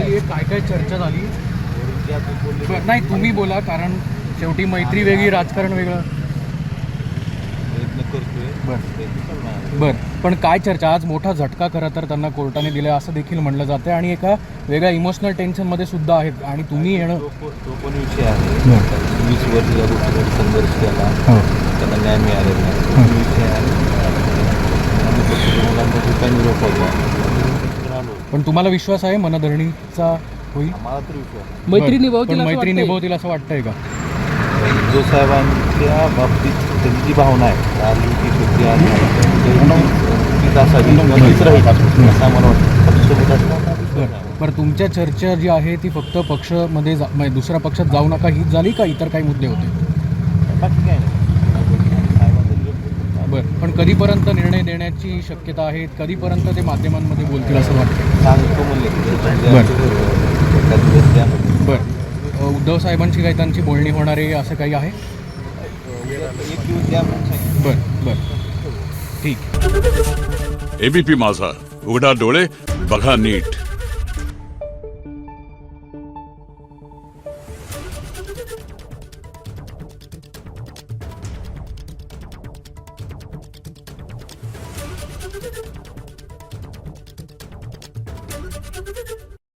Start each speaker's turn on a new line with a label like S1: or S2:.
S1: झाली आहे, काय काय चर्चा झाली? बरं, नाही तुम्ही बोला, कारण शेवटी मैत्री वेगळी, राजकारण वेगळं. बरं, पण काय चर्चा? आज मोठा झटका खरं तर त्यांना कोर्टाने दिला असं देखील म्हणलं जातं आणि एका वेगळ्या इमोशनल टेन्शनमध्ये सुद्धा आहेत आणि तुम्ही येणं
S2: तो पण विषय आहे. 20 वर्ष या गोष्टीवर संघर्ष केला, त्यांना न्याय मिळालेला नाही. तो विषय आहे.
S1: पण तुम्हाला विश्वास आहे मनधरणीचा होईल?
S2: आम्हाला तर विश्वास
S3: मैत्री निभावतील असं
S1: मैत्री
S3: वाटतंय?
S1: निभावतील असं वाटतंय का?
S2: जो साहेबांच्या बाबतीत त्यांची जी भावना आहे आली ती कृती आली तीच असावी तीच राहील असं आम्हाला वाटतं.
S1: बरं, तुमच्या चर्चा जी आहे ती फक्त पक्षामध्ये म्हणजे दुसऱ्या पक्षात जाऊ नका हीच झाली का इतर काही मुद्दे होते?
S2: बाकी काय नाही.
S1: बरं, पण कधीपर्यंत निर्णय देण्याची शक्यता आहे? कधीपर्यंत ते माध्यमांमध्ये बोलतील असं वाटतं?
S2: सांगतो म्हणले
S1: बरं, उद्धव साहेबांची काही त्यांची बोलणी होणार आहे असं काही आहे?
S2: एक दिवस द्या म्हणून सांगितलं.
S1: बरं बरं, ठीक.
S4: एबीपी माझा, उघडा डोळे बघा नीट.